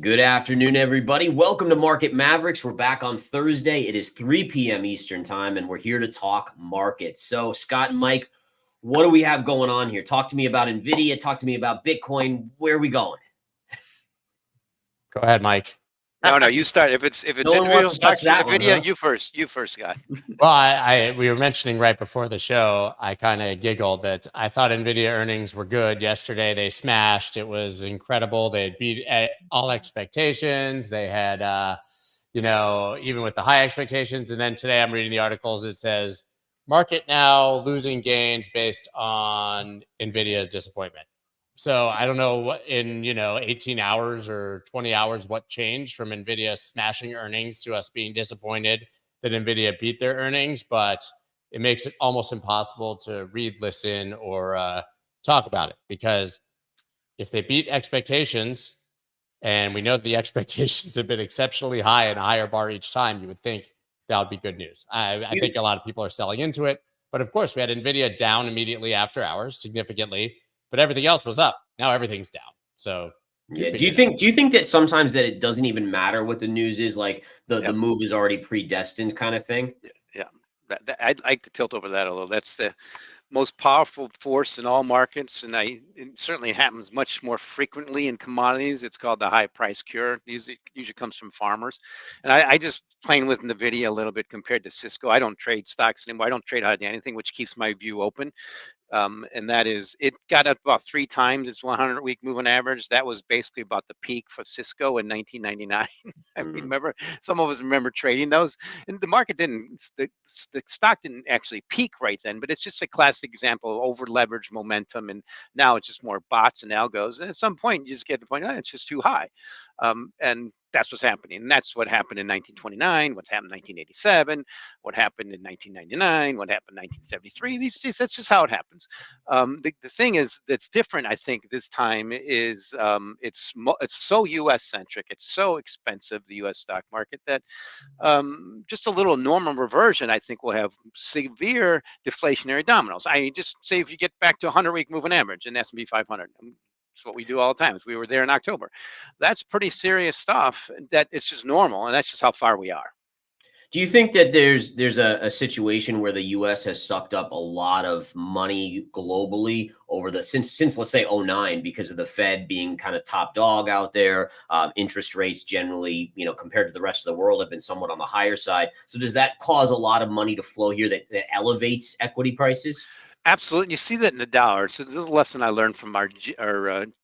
Good afternoon, everybody. Welcome to Market Mavericks. We're back on Thursday. It is 3 p.m. Eastern time, and we're here to talk markets. So, Scott and Mike, what do we have going on here? Talk to me about Nvidia. Talk to me about Bitcoin. Where are we going? Go ahead, Mike. No, you start. If it's No one wants individual to touch stocks in that one, Nvidia, huh? you first, Scott. Well, we were mentioning right before the show, I kind of giggled that I thought Nvidia earnings were good yesterday. They smashed. It was incredible. They had beat all expectations. They had, even with the high expectations. And then today I'm reading the articles. It says market now losing gains based on Nvidia's disappointment. So I don't know what in 18 hours or 20 hours what changed from Nvidia smashing earnings to us being disappointed that Nvidia beat their earnings, but it makes it almost impossible to read, listen, or talk about it, because if they beat expectations, and we know the expectations have been exceptionally high and a higher bar each time, you would think that would be good news. I think a lot of people are selling into it, but of course we had Nvidia down immediately after hours significantly, but everything else was up. Now everything's down. So yeah. Do you think that sometimes that it doesn't even matter what the news is, like the move is already predestined kind of thing? Yeah. I'd like to tilt over that a little. That's the most powerful force in all markets, and it certainly happens much more frequently in commodities. It's called the high price cure. Usually comes from farmers, and I just playing with Nvidia a little bit compared to Cisco. I don't trade stocks anymore. I don't trade hardly anything, which keeps my view open. And that is, it got up about 3 times its 100-week moving average. That was basically about the peak for Cisco in 1999. I remember, some of us remember trading those, and the market didn't, the stock didn't actually peak right then, but it's just a classic example of over leveraged momentum. And now it's just more bots and algos. And at some point you just get to the point, it's just too high. And that's what's happening. And that's what happened in 1929, what happened in 1987, what happened in 1999, what happened in 1973. That's just how it happens. The thing is that's different, I think, this time is it's so U.S. centric. It's so expensive, the U.S. stock market, that just a little normal reversion, I think, will have severe deflationary dominoes. I just say if you get back to 100-week moving average in S&P 500. It's what we do all the time. If we were there in October, that's pretty serious stuff. That it's just normal, and that's just how far we are. Do you think that there's a situation where the U.S. has sucked up a lot of money globally over the since let's say 2009, because of the Fed being kind of top dog out there? Interest rates generally, compared to the rest of the world, have been somewhat on the higher side. So does that cause a lot of money to flow here that elevates equity prices? Absolutely. You see that in the dollar. So this is a lesson I learned from our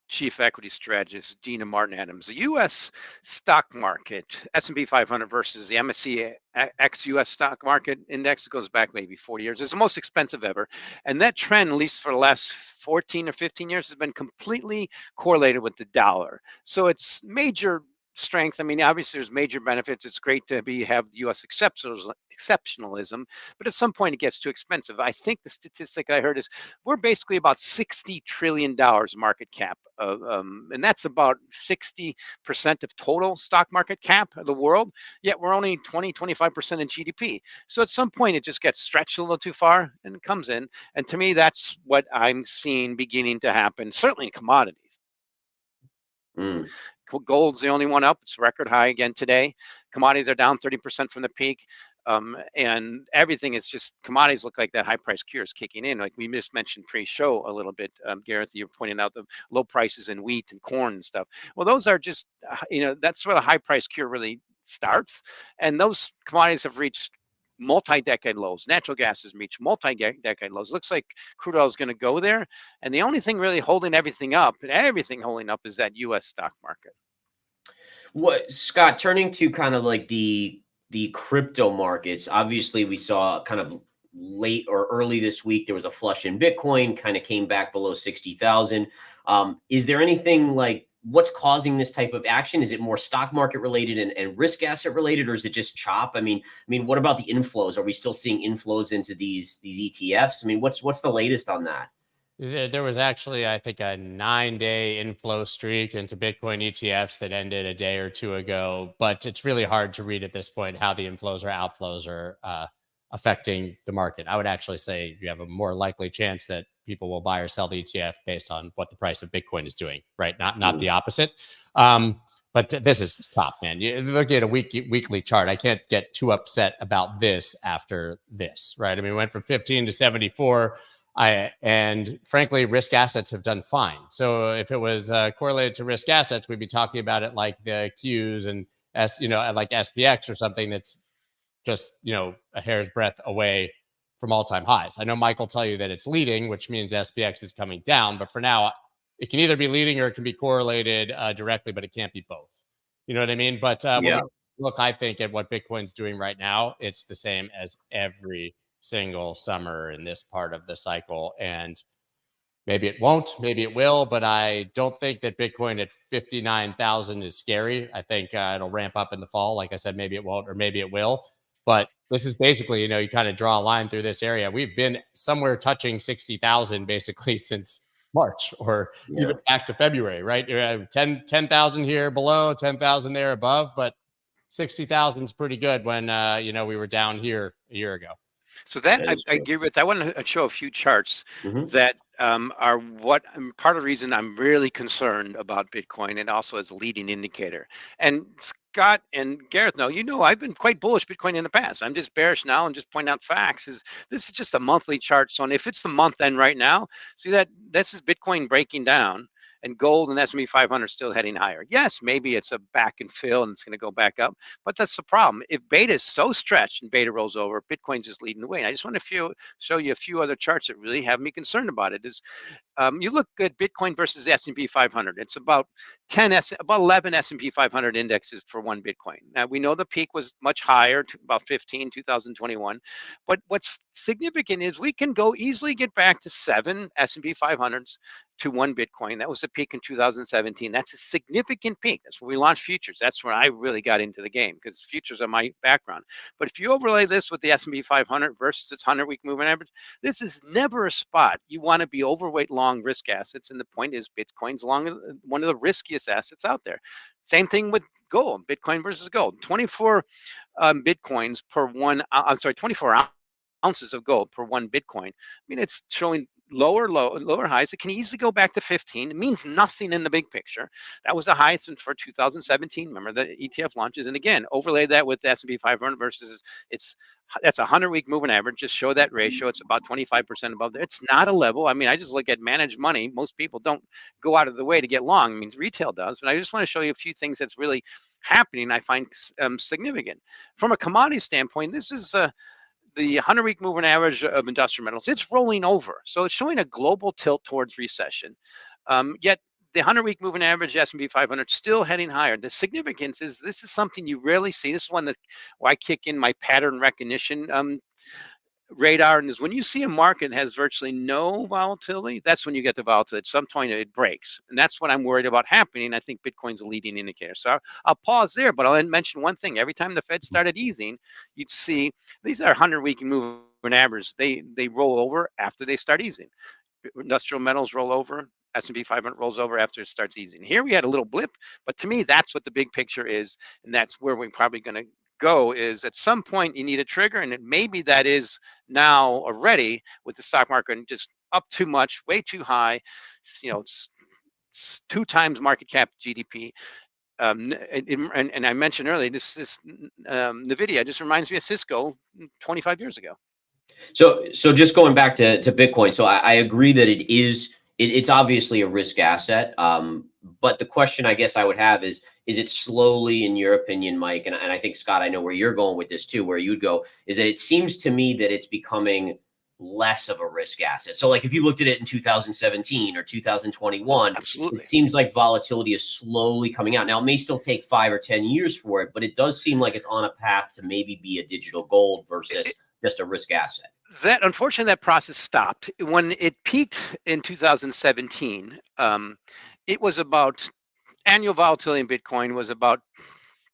chief equity strategist, Dina Martin Adams. The U.S. stock market, S&P 500 versus the MSCI ex-U.S. stock market index, goes back maybe 40 years. It's the most expensive ever. And that trend, at least for the last 14 or 15 years, has been completely correlated with the dollar. So it's major strength. I mean, obviously there's major benefits. It's great to have U.S. exceptionalism, but at some point it gets too expensive. I think the statistic I heard is we're basically about $60 trillion market cap, and that's about 60% of total stock market cap of the world. Yet we're only 20-25% in GDP. So at some point it just gets stretched a little too far and it comes in. And to me, that's what I'm seeing beginning to happen, certainly in commodities. Gold's the only one up. It's record high again today. Commodities are down 30% from the peak. And everything is just, commodities look like that high price cure is kicking in. Like we just mentioned pre-show a little bit, Gareth, you're pointing out the low prices in wheat and corn and stuff. Well, those are just, that's where the high price cure really starts. And those commodities have reached multi-decade lows. Natural gas has reached multi-decade lows. Looks like crude oil is going to go there. And the only thing really holding everything up, is that U.S. stock market. What, Scott, turning to kind of like the crypto markets, obviously we saw kind of late or early this week, there was a flush in Bitcoin, kind of came back below 60,000. Is there anything like, what's causing this type of action? Is it more stock market related and risk asset related, or is it just chop? I mean, what about the inflows? Are we still seeing inflows into these ETFs? I mean, what's the latest on that? There was actually, I think, a 9-day inflow streak into Bitcoin ETFs that ended a day or two ago, but it's really hard to read at this point how the inflows or outflows are affecting the market. I would actually say you have a more likely chance that people will buy or sell the ETF based on what the price of Bitcoin is doing, right? Not the opposite. But But this is tough, man. You look at a weekly chart. I can't get too upset about this after this, right? I mean, we went from 15 to 74. And frankly, risk assets have done fine. So if it was correlated to risk assets, we'd be talking about it like the Qs and like SPX or something that's just, a hair's breadth away from all-time highs. I know Mike will tell you that it's leading, which means SPX is coming down. But for now, it can either be leading or it can be correlated directly, but it can't be both. You know what I mean? But when we look, I think, at what Bitcoin's doing right now, it's the same as every single summer in this part of the cycle. And maybe it won't, maybe it will, but I don't think that Bitcoin at 59,000 is scary. I think it'll ramp up in the fall. Like I said, maybe it won't, or maybe it will. But this is basically, you kind of draw a line through this area. We've been somewhere touching 60,000 basically since March, or even back to February, right? 10,000 here below, 10,000 there above, but 60,000 is pretty good when, we were down here a year ago. So that I agree with. I want to show a few charts that are part of the reason I'm really concerned about Bitcoin, and also as a leading indicator. And Scott and Gareth I've been quite bullish Bitcoin in the past. I'm just bearish now and just pointing out facts. This is just a monthly chart. So if it's the month end right now, see that this is Bitcoin breaking down, and gold and S&P 500 still heading higher. Yes, maybe it's a back and fill and it's going to go back up, but that's the problem. If beta is so stretched and beta rolls over, Bitcoin's just leading the way. And I just want to show you a few other charts that really have me concerned about it. You look at Bitcoin versus the S&P 500. It's about 11 S&P 500 indexes for one Bitcoin. Now, we know the peak was much higher, about 2021. But what's significant is we can easily get back to 7 S&P 500s to one Bitcoin. That was the peak in 2017. That's a significant peak. That's where we launched futures. That's where I really got into the game, because futures are my background. But if you overlay this with the S&P 500 versus its 100-week moving average, this is never a spot you want to be overweight long risk assets. And the point is, Bitcoin's one of the riskiest assets out there. Same thing with gold, Bitcoin versus gold. 24 Bitcoins per one, 24 ounces of gold per one Bitcoin. I mean, it's showing lower highs. It can easily go back to 15. It means nothing in the big picture. That was the highest for 2017. Remember the ETF launches. And again, overlay that with the S&P 500 versus that's a 100-week moving average. Just show that ratio. It's about 25% above there. It's not a level. I mean, I just look at managed money. Most people don't go out of the way to get long. I mean, retail does. But I just want to show you a few things that's really happening I find significant. From a commodity standpoint, this is the 100-week moving average of industrial metals. It's rolling over. So it's showing a global tilt towards recession. Yet the 100-week moving average S&P 500 still heading higher. The significance is this is something you rarely see. This is one where I kick in my pattern recognition radar, and is when you see a market has virtually no volatility, that's when you get the volatility. At some point it breaks, and that's what I'm worried about happening. I think Bitcoin's a leading indicator. So I'll pause there, but I'll mention one thing. Every time the Fed started easing, you'd see these are 100-week moving averages. They roll over after they start easing. Industrial metals roll over. S&P 500 rolls over after it starts easing. Here we had a little blip, but to me, that's what the big picture is, and that's where we're probably going to go. Is at some point you need a trigger, and maybe that is now already with the stock market just up too much, way too high. It's 2 times market cap GDP. And I mentioned earlier, this Nvidia just reminds me of Cisco 25 years ago. So just going back to Bitcoin, so I agree that it's obviously a risk asset. But the question I guess I would have is it slowly, in your opinion, Mike, and I think, Scott, I know where you're going with this too, where you'd go, is that it seems to me that it's becoming less of a risk asset. So like if you looked at it in 2017 or 2021, Absolutely. It seems like volatility is slowly coming out. Now, it may still take 5 or 10 years for it, but it does seem like it's on a path to maybe be a digital gold versus just a risk asset. That, unfortunately, that process stopped when it peaked in 2017. It was about annual volatility in Bitcoin was about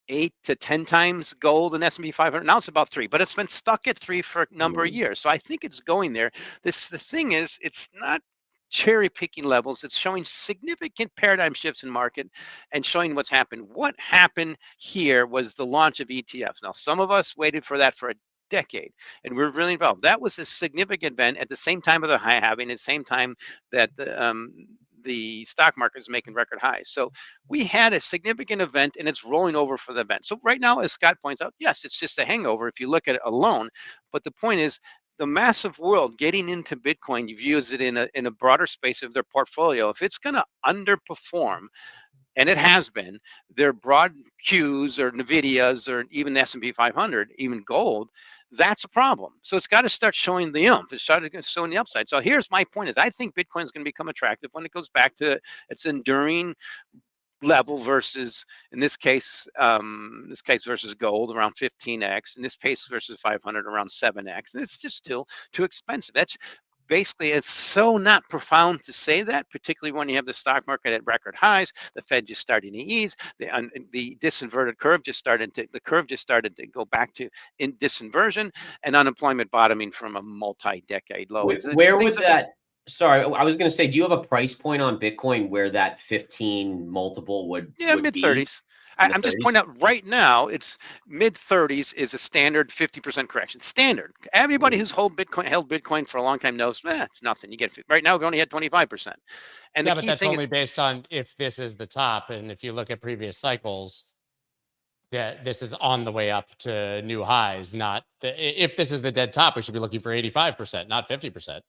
8 to 10 times gold and S&P 500. Now it's about 3, but it's been stuck at 3 for a number of years. So I think it's going there. The thing is, it's not cherry picking levels. It's showing significant paradigm shifts in market and showing what's happened. What happened here was the launch of ETFs. Now, some of us waited for that for a decade, and we're really involved. That was a significant event at the same time of the high halving, at the same time that the stock market is making record highs. So we had a significant event, and it's rolling over for the event. So right now, as Scott points out, yes, it's just a hangover if you look at it alone. But the point is, the massive world getting into Bitcoin, you views it in a broader space of their portfolio. If it's going to underperform, and it has been, their broad Qs or Nvidias or even S&P 500, even gold, that's a problem. So it's got to start showing the oomph. It's started showing the upside. So here's my point: is I think Bitcoin is going to become attractive when it goes back to its enduring level versus, in this case versus gold around 15x, in this case versus 500 around 7x. And it's just still too expensive. That's basically, it's so not profound to say that, particularly when you have the stock market at record highs, the Fed just starting to ease, the disinverted curve just started to go back to in disinversion, and unemployment bottoming from a multi-decade low. Where would that? Sorry, I was going to say, do you have a price point on Bitcoin where that 15 multiple would mid-30s. I'm just pointing out right now, it's mid-30s is a standard 50% correction. Standard. Everybody who's held Bitcoin for a long time knows, it's nothing. You get right now, we've only had 25%. And yeah, but that's only based on if this is the top, and if you look at previous cycles, this is on the way up to new highs. Not if this is the dead top, we should be looking for 85%, not 50%.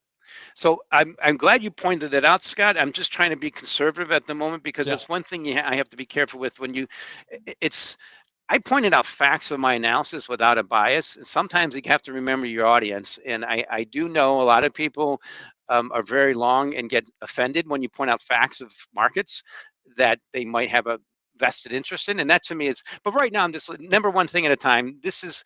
So I'm glad you pointed that out, Scott. I'm just trying to be conservative at the moment, because that's one thing I have to be careful with when I pointed out facts of my analysis without a bias. Sometimes you have to remember your audience. And I do know a lot of people are very long and get offended when you point out facts of markets that they might have a vested interest in. And that to me is, but right now I'm just number one thing at a time. This is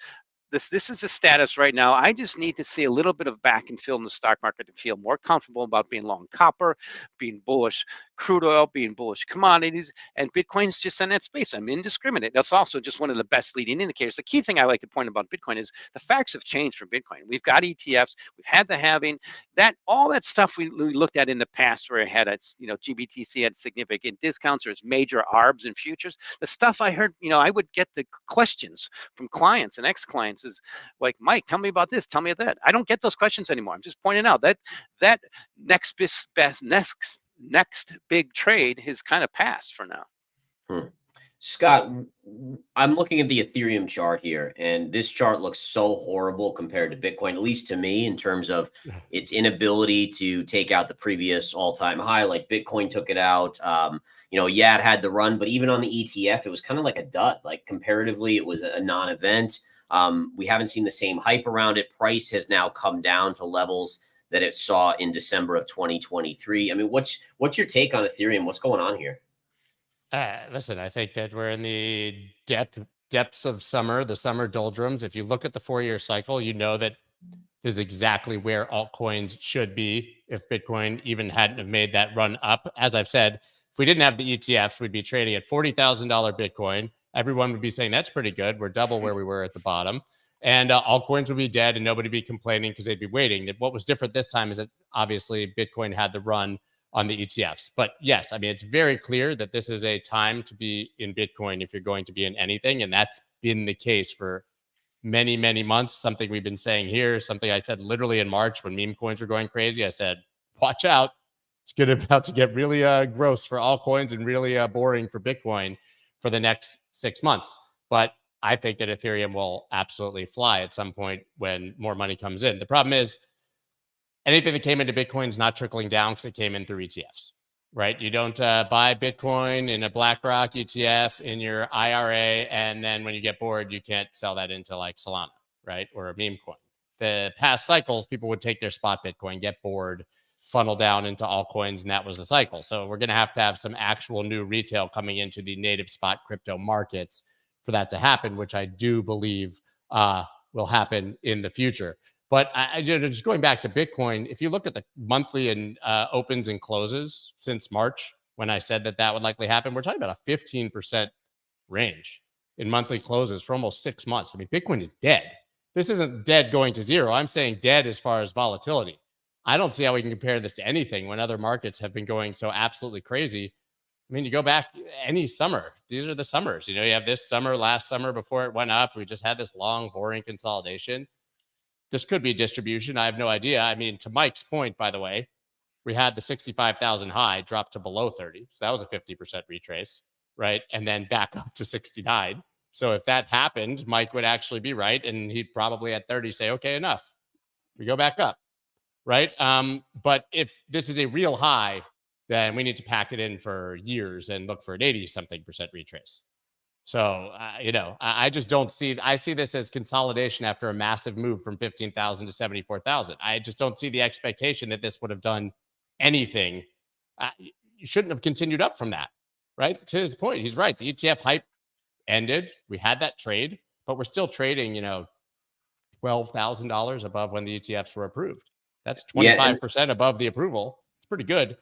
the status right now. I just need to see a little bit of back and fill in the stock market to feel more comfortable about being long copper, being bullish crude oil, being bullish commodities, and Bitcoin's just in that space. I'm indiscriminate. That's also just one of the best leading indicators. The key thing I like to point about Bitcoin is the facts have changed for Bitcoin. We've got ETFs, we've had the halving, that all that stuff we looked at in the past where it had its, GBTC had significant discounts or its major ARBs and futures. The stuff I heard, I would get the questions from clients and ex-clients is like, Mike, tell me about this, tell me that. I don't get those questions anymore. I'm just pointing out that next big trade has kind of passed for now. Scott, I'm looking at the Ethereum chart here, and this chart looks so horrible compared to Bitcoin, at least to me, in terms of its inability to take out the previous all-time high. Like Bitcoin took it out. It had the run, but even on the ETF, it was kind of like a dud. Like comparatively, it was a non-event. We haven't seen the same hype around it. Price has now come down to levels that it saw in December of 2023. I mean, what's your take on Ethereum? What's going on here? Listen, I think that we're in the depths of summer, the summer doldrums. If you look at the 4-year cycle, you know that is exactly where altcoins should be if Bitcoin even hadn't have made that run up. As I've said, if we didn't have the ETFs, we'd be trading at $40,000 Bitcoin. Everyone would be saying that's pretty good. We're double where we were at the bottom. And altcoins would be dead and nobody would be complaining because they'd be waiting. What was different this time is that obviously Bitcoin had the run on the ETFs. But yes, I mean, it's very clear that this is a time to be in Bitcoin if you're going to be in anything. And that's been the case for many, many months. Something we've been saying here, something I said literally in March when meme coins were going crazy. I said, watch out. It's about to get really gross for altcoins and really boring for Bitcoin for the next 6 months. But I think that Ethereum will absolutely fly at some point when more money comes in. The problem is anything that came into Bitcoin is not trickling down because it came in through ETFs, right? You don't buy Bitcoin in a BlackRock ETF in your IRA, and then when you get bored, you can't sell that into like Solana, right? Or a meme coin. The past cycles, people would take their spot Bitcoin, get bored, funnel down into altcoins, and that was the cycle. So we're going to have some actual new retail coming into the native spot crypto markets for that to happen, which I do believe will happen in the future. But just going back to Bitcoin, if you look at the monthly and opens and closes since March, when I said that would likely happen, we're talking about a 15% range in monthly closes for almost 6 months. I mean, Bitcoin is dead. This isn't dead going to zero. I'm saying dead as far as volatility. I don't see how we can compare this to anything when other markets have been going so absolutely crazy. I mean, you go back any summer, these are the summers. You have this summer, last summer before it went up. We just had this long, boring consolidation. This could be distribution. I have no idea. I mean, to Mike's point, by the way, we had the 65,000 high drop to below 30. So that was a 50% retrace, right? And then back up to 69. So if that happened, Mike would actually be right. And he'd probably at 30 say, okay, enough. We go back up, right? But if this is a real high, then we need to pack it in for years and look for an 80-something% retrace. So, I just don't see, I see this as consolidation after a massive move from 15,000 to 74,000. I just don't see the expectation that this would have done anything. You shouldn't have continued up from that, right? To his point, he's right. The ETF hype ended. We had that trade, but we're still trading, $12,000 above when the ETFs were approved. That's 25% above the approval. It's pretty good.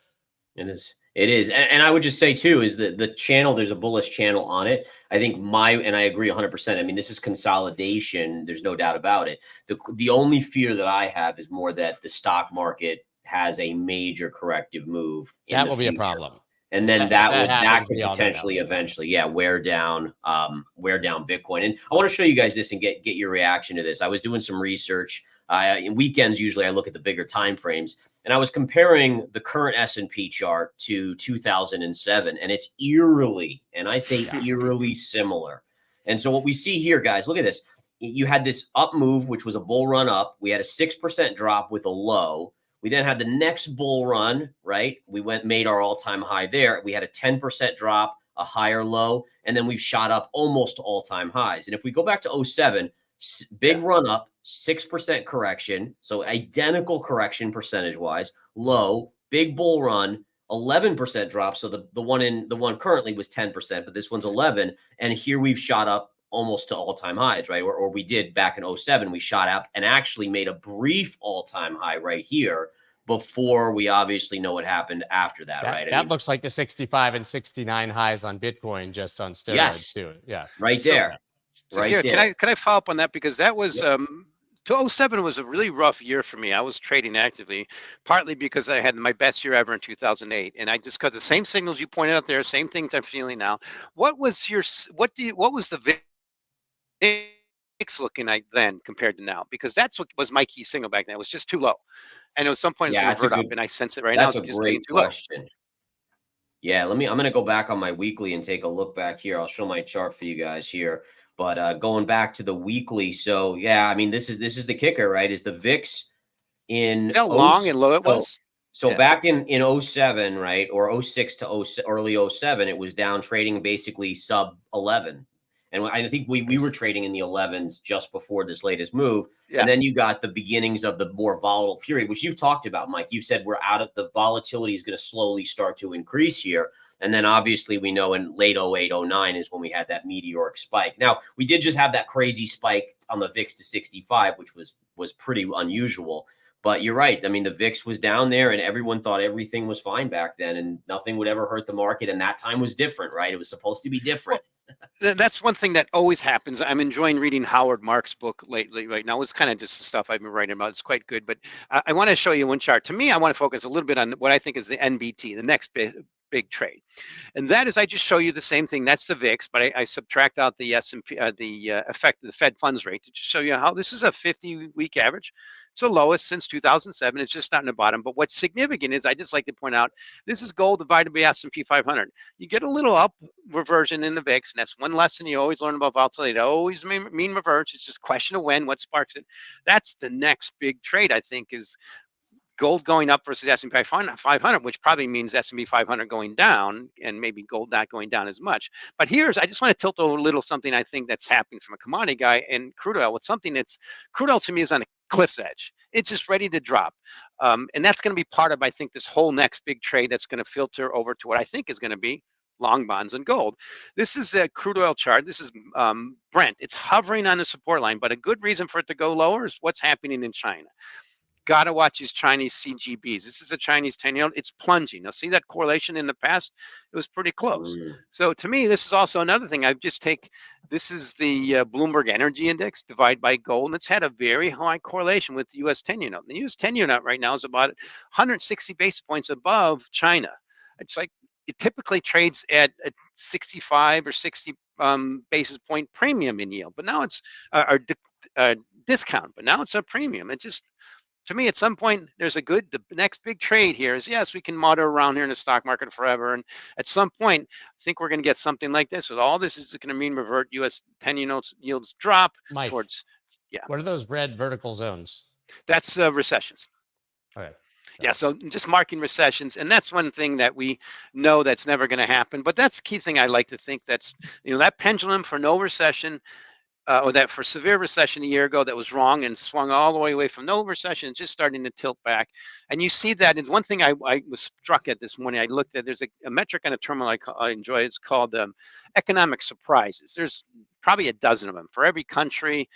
It is. It is. And I would just say too, is that the channel, there's a bullish channel on it. I think and I agree 100%. I mean, this is consolidation. There's no doubt about it. The only fear that I have is more that the stock market has a major corrective move. That will be a problem. And then that could potentially eventually, wear down Bitcoin. And I want to show you guys this and get your reaction to this. I was doing some research. In weekends, usually I look at the bigger time frames, and I was comparing the current S&P chart to 2007, and it's eerily, and I say eerily similar. And so what we see here, guys, look at this. You had this up move, which was a bull run up. We had a 6% drop with a low. We then had the next bull run, right? We made our all-time high there. We had a 10% drop, a higher low, and then we've shot up almost to all-time highs. And if we go back to 07, big run up, 6% correction, so identical correction percentage-wise, low, big bull run, 11% drop. So the one currently was 10%, but this one's 11, and here we've shot up almost to all-time highs, right? Or we did back in 07, we shot up and actually made a brief all-time high right here before we obviously know what happened after that, right? That looks like the 65 and 69 highs on Bitcoin just on steroids too. Yeah. Right there. So right there. Can I follow up on that? Because that was 2007 was a really rough year for me. I was trading actively, partly because I had my best year ever in 2008, and I just got the same signals you pointed out there, same things I'm feeling now. What was the VIX looking like then compared to now? Because that's what was my key signal back then. It was just too low, and at some point it's going to revert up, and I sense it right now. That's a great question. Yeah, I'm going to go back on my weekly and take a look back here. I'll show my chart for you guys here. But going back to the weekly, so yeah, I mean, this is the kicker, right? Is the VIX in how long and low it was? So back in 07, right, or 06 to early 07, it was down trading basically sub 11. And I think we were trading in the 11s just before this latest move. Yeah. And then you got the beginnings of the more volatile period, which you've talked about, Mike. You've said we're out of the volatility is going to slowly start to increase here. And then obviously we know in late 08, 09 is when we had that meteoric spike. Now, we did just have that crazy spike on the VIX to 65, which was pretty unusual. But you're right. I mean, the VIX was down there and everyone thought everything was fine back then and nothing would ever hurt the market. And that time was different, right? It was supposed to be different. Well, that's one thing that always happens. I'm enjoying reading Howard Marks' book lately. Right now, it's kind of just the stuff I've been writing about. It's quite good. But I want to show you one chart. To me, I want to focus a little bit on what I think is the NBT, the next big trade. And that is, I just show you the same thing. That's the VIX, but I subtract out the S&P, the effect of the Fed funds rate to just show you how this is a 50-week average. It's the lowest since 2007. It's just starting to bottom. But what's significant is I just like to point out, this is gold divided by S&P 500. You get a little up reversion in the VIX, and that's one lesson you always learn about volatility. It always mean reverse. It's just a question of when, what sparks it. That's the next big trade, I think, is gold going up versus S&P 500, which probably means S&P 500 going down and maybe gold not going down as much. But I just want to tilt a little something I think that's happening from a commodity guy and crude oil with something that's, crude oil to me is on a cliff's edge. It's just ready to drop. And that's going to be part of, I think, this whole next big trade that's going to filter over to what I think is going to be long bonds and gold. This is a crude oil chart. This is Brent. It's hovering on the support line, but a good reason for it to go lower is what's happening in China. Got to watch these Chinese CGBs. This is a Chinese 10-year. It's plunging. Now, see that correlation in the past? It was pretty close. So to me, this is also another thing. This is the Bloomberg Energy Index divided by gold, and it's had a very high correlation with the U.S. 10-year note. The U.S. 10-year note right now is about 160 basis points above China. It's like it typically trades at a 65 or 60 basis point premium in yield, but now it's a discount, but now it's a premium. It just to me, at some point, there's the next big trade here is, yes, we can mutter around here in the stock market forever. And at some point, I think we're going to get something like this. With all this is going to mean revert U.S. 10-year notes yields drop Mike, towards, what are those red vertical zones? That's recessions. Okay. Yeah, so just marking recessions, and that's one thing that we know that's never going to happen. But that's the key thing I like to think that's, that pendulum for no recession, or that for severe recession a year ago that was wrong and swung all the way away from no recession, just starting to tilt back. And you see that. And one thing I was struck at this morning, I looked at, there's a metric and a term I enjoy. It's called economic surprises. There's probably a dozen of them for every country,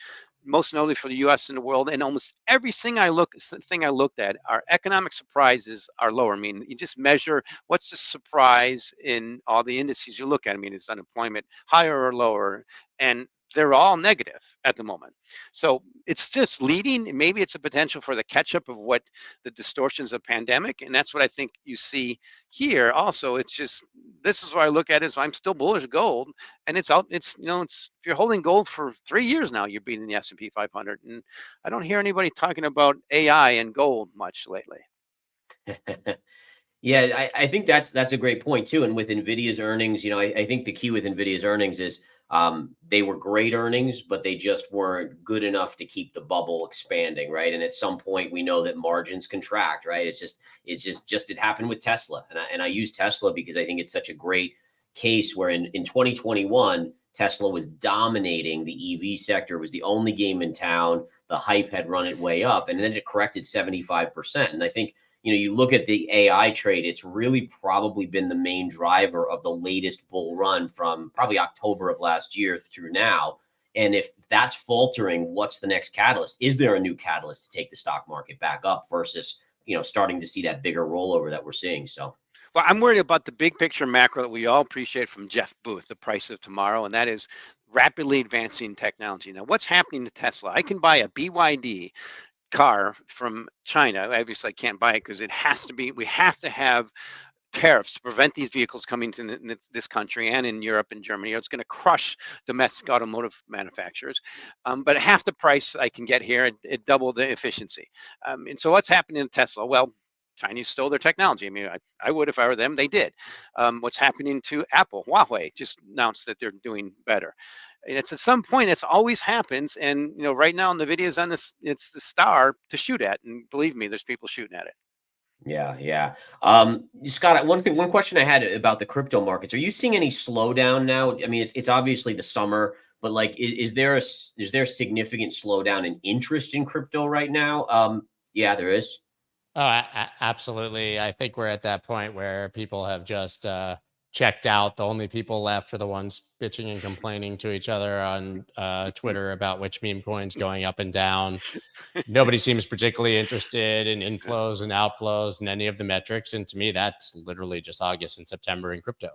most notably for the U.S. and the world, and almost every thing I looked at, our economic surprises are lower. I mean, you just measure what's the surprise in all the indices you look at. I mean, is unemployment higher or lower? And they're all negative at the moment. So it's just leading. Maybe it's a potential for the catch up of what the distortions of pandemic. And that's what I think you see here. Also, it's just, this is what I look at is I'm still bullish gold, and it's out. It's, it's, if you're holding gold for 3 years now, you're beating the S&P 500. And I don't hear anybody talking about AI and gold much lately. Yeah, I think that's a great point too. And with Nvidia's earnings, I think the key with Nvidia's earnings is they were great earnings, but they just weren't good enough to keep the bubble expanding, right? And at some point, we know that margins contract, right? It happened with Tesla, and I use Tesla because I think it's such a great case where in 2021, Tesla was dominating the EV sector, was the only game in town. The hype had run it way up, and then it corrected 75%. And I think, you look at the AI trade, it's really probably been the main driver of the latest bull run from probably October of last year through now. And if that's faltering, what's the next catalyst? Is there a new catalyst to take the stock market back up versus, starting to see that bigger rollover that we're seeing? So, well, I'm worried about the big picture macro that we all appreciate from Jeff Booth, the price of tomorrow, and that is rapidly advancing technology. Now, what's happening to Tesla? I can buy a BYD car from China. Obviously, I can't buy it because we have to have tariffs to prevent these vehicles coming to this country and in Europe and Germany. It's going to crush domestic automotive manufacturers. But at half the price I can get here, it doubled the efficiency. And so what's happening to Tesla? Well, Chinese stole their technology. I mean, I would if I were them. They did. What's happening to Apple? Huawei just announced that they're doing better. And it's at some point, it's always happens. And, right now Nvidia's on this, it's the star to shoot at. And believe me, there's people shooting at it. Yeah. Scott, one question I had about the crypto markets, are you seeing any slowdown now? I mean, it's obviously the summer, but like, is there a significant slowdown in interest in crypto right now? Yeah, there is. Oh, absolutely. I think we're at that point where people have just checked out. The only people left are the ones bitching and complaining to each other on Twitter about which meme coin's going up and down. Nobody seems particularly interested in inflows and outflows and any of the metrics. And to me, that's literally just August and September in crypto,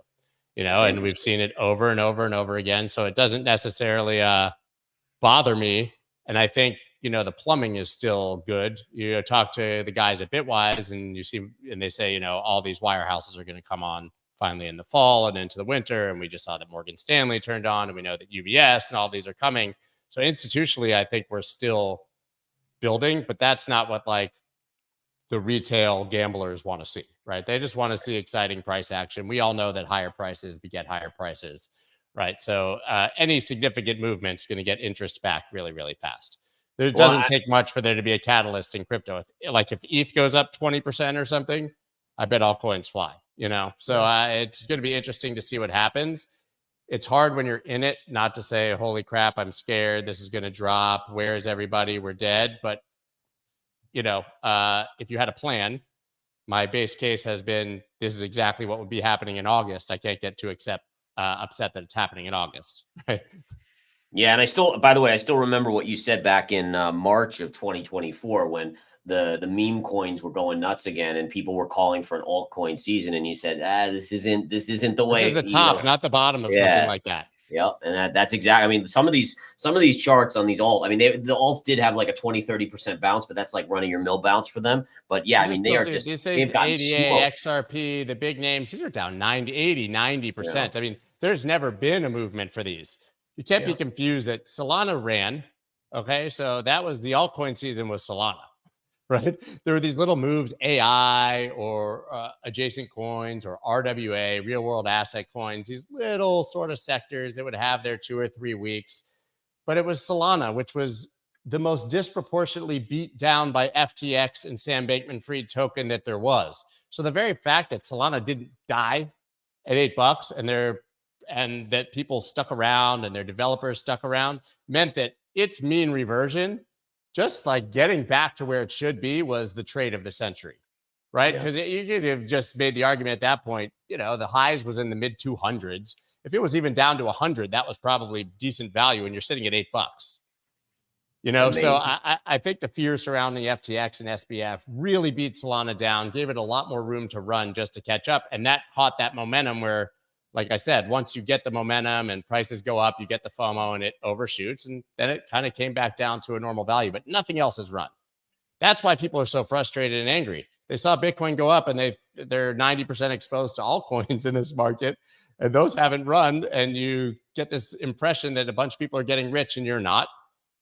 and we've seen it over and over and over again. So it doesn't necessarily bother me. And I think, the plumbing is still good. You talk to the guys at Bitwise and they say, all these wirehouses are going to come on finally in the fall and into the winter. And we just saw that Morgan Stanley turned on, and we know that UBS and all these are coming. So institutionally, I think we're still building, but that's not what like the retail gamblers want to see, right? They just want to see exciting price action. We all know that higher prices beget higher prices, right? So any significant movement is going to get interest back really, really fast. It doesn't take much for there to be a catalyst in crypto. Like if ETH goes up 20% or something, I bet all coins fly, So it's going to be interesting to see what happens. It's hard when you're in it not to say, holy crap, I'm scared. This is going to drop. Where is everybody? We're dead. But, if you had a plan, my base case has been, this is exactly what would be happening in August. I can't get too upset that it's happening in August. Right? Yeah. And by the way, I still remember what you said back in March of 2024 when the meme coins were going nuts again and people were calling for an altcoin season. And you said, this isn't the way. This is the top, not the bottom of something like that. Yep. And that's exactly, I mean, some of these charts on these alt, I mean, the alts did have like a 20-30% bounce, but that's like running your mill bounce for them. But yeah, I mean, they've gotten ADA, XRP, the big names, these are down 90%. Yeah. I mean, there's never been a movement for these. You can't be confused that Solana ran. Okay. So that was the altcoin season with Solana. right? There were these little moves, AI or adjacent coins or RWA, real world asset coins, these little sort of sectors that would have their 2 or 3 weeks. But it was Solana, which was the most disproportionately beat down by FTX and Sam Bankman-Fried token that there was. So the very fact that Solana didn't die at $8 and that people stuck around and their developers stuck around meant that its mean reversion, just like getting back to where it should be, was the trade of the century, right? Because you could have just made the argument at that point, the highs was in the mid 200s. If it was even down to 100, that was probably decent value, and you're sitting at $8. Amazing. So I think the fear surrounding FTX and SBF really beat Solana down, gave it a lot more room to run just to catch up. And that caught that momentum where, like I said, once you get the momentum and prices go up, you get the FOMO and it overshoots. And then it kind of came back down to a normal value, but nothing else has run. That's why people are so frustrated and angry. They saw Bitcoin go up and they're 90% exposed to altcoins in this market, and those haven't run. And you get this impression that a bunch of people are getting rich and you're not,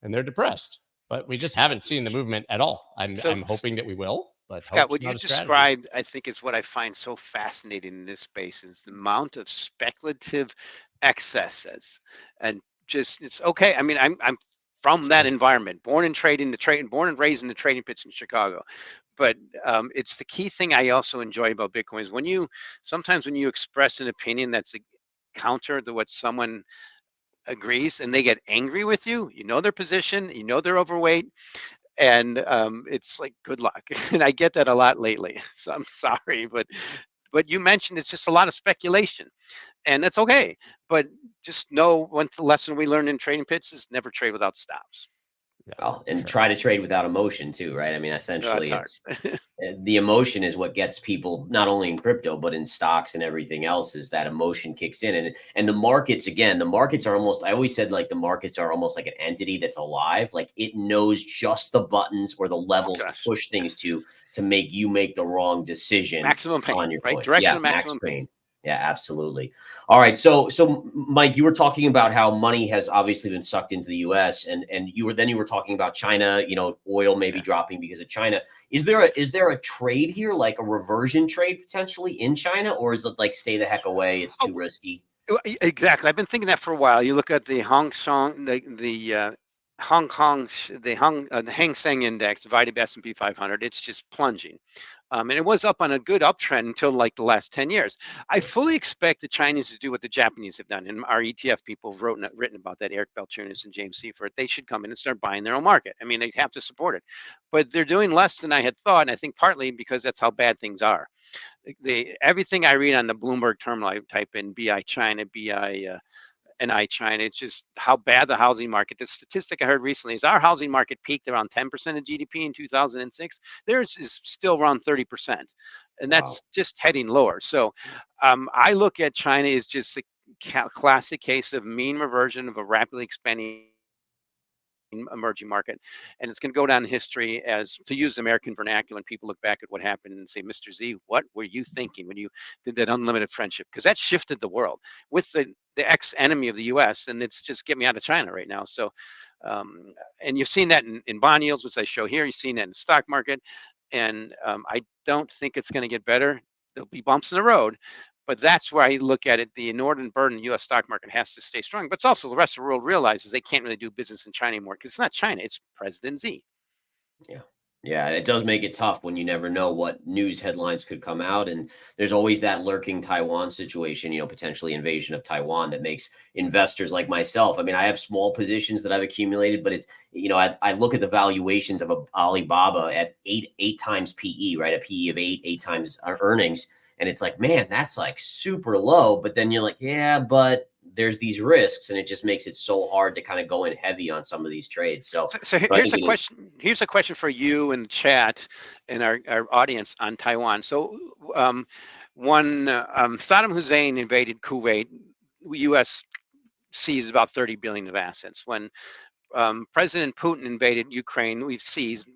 and they're depressed. But we just haven't seen the movement at all. I'm hoping that we will. But Scott, what you described, I think, is what I find so fascinating in this space is the amount of speculative excesses, and just it's okay. I mean, I'm from that environment, born and raised in the trading pits in Chicago. But it's the key thing I also enjoy about Bitcoin is sometimes when you express an opinion that's a counter to what someone agrees and they get angry with you, their position, they're overweight. And it's like, good luck. And I get that a lot lately. So I'm sorry, but you mentioned it's just a lot of speculation, and that's okay. But just know one lesson we learned in trading pits is never trade without stops. Well, and try to trade without emotion too, right? I mean, essentially, it's the emotion is what gets people, not only in crypto but in stocks and everything else, is that emotion kicks in. And the markets, again, the markets are almost, I always said, like, the markets are almost like an entity that's alive. Like, it knows just the buttons or the levels to push things to make you make the wrong decision. Maximum pain, on your right? coins. Direction of maximum pain. Yeah, absolutely. All right. So Mike, you were talking about how money has obviously been sucked into the US, and you were talking about China, oil maybe dropping because of China. Is there a trade here, like a reversion trade potentially in China, or is it like stay the heck away, it's too risky? Exactly. I've been thinking that for a while. You look at the Hang Seng, the Hang Seng Index divided by S&P 500. It's just plunging. And it was up on a good uptrend until like the last 10 years. I fully expect the Chinese to do what the Japanese have done. And our ETF people have written about that, Eric Balchunas and James Seifert. They should come in and start buying their own market. I mean, they have to support it. But they're doing less than I had thought. And I think partly because that's how bad things are. Everything I read on the Bloomberg terminal, I type in BI China, NI China. It's just how bad the housing market. The statistic I heard recently is our housing market peaked around 10% of GDP in 2006. Theirs is still around 30%, and that's just heading lower. So I look at China as just a classic case of mean reversion of a rapidly expanding emerging market, and it's going to go down in history as, to use American vernacular, and people look back at what happened and say, Mr. Z, what were you thinking when you did that unlimited friendship? Because that shifted the world with the ex-enemy of the US, and it's just get me out of China right now. So and you've seen that in bond yields, which I show here. You've seen that in the stock market, and I don't think it's going to get better. There'll be bumps in the road, but that's where I look at it. The inordinate burden U.S. stock market has to stay strong. But it's also the rest of the world realizes they can't really do business in China anymore because it's not China, it's President Xi. Yeah, it does make it tough when you never know what news headlines could come out. And there's always that lurking Taiwan situation, potentially invasion of Taiwan, that makes investors like myself. I mean, I have small positions that I've accumulated, but it's, I look at the valuations of Alibaba at eight times PE, right? A PE of eight times earnings. And it's like, man, that's like super low. But then you're like, yeah, but there's these risks, and it just makes it so hard to kind of go in heavy on some of these trades. So here's a question. Here's a question for you in the chat and our audience on Taiwan. So when Saddam Hussein invaded Kuwait, U.S. seized about 30 billion of assets. When President Putin invaded Ukraine, we've seized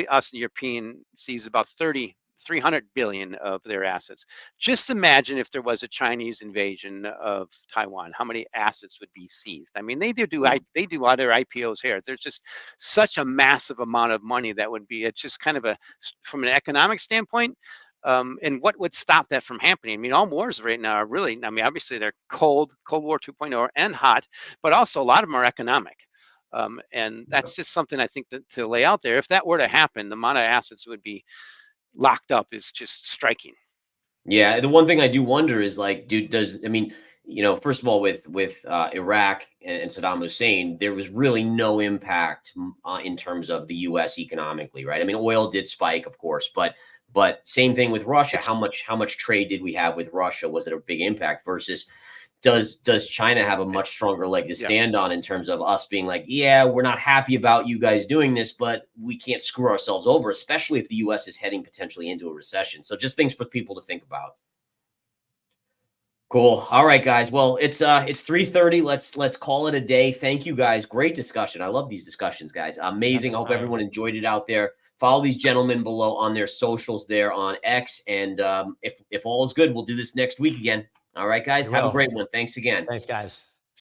us and European seized about 30 300 billion of their assets. Just imagine if there was a Chinese invasion of Taiwan, how many assets would be seized? I mean, they do other IPOs here. There's just such a massive amount of money that would be. It's just kind of from an economic standpoint. And what would stop that from happening? I mean, all wars right now are really, I mean, obviously they're Cold War 2.0 and hot, but also a lot of them are economic. And that's just something I think that to lay out there. If that were to happen, the amount of assets would be locked up is just striking. Yeah, the one thing I do wonder is like, I mean, first of all, with Iraq and Saddam Hussein, there was really no impact in terms of the U.S. economically, right? I mean, oil did spike, of course, but same thing with Russia. How much trade did we have with Russia? Was it a big impact versus does China have a much stronger leg to stand on in terms of us being like, yeah, we're not happy about you guys doing this, but we can't screw ourselves over, especially if the U.S. is heading potentially into a recession. So just things for people to think about. Cool. All right, guys. Well, it's 3:30. Let's call it a day. Thank you, guys. Great discussion. I love these discussions, guys. Amazing. I hope everyone enjoyed it out there. Follow these gentlemen below on their socials there on X. And if all is good, we'll do this next week again. All right, guys. Have a great one. Thanks again. Thanks, guys.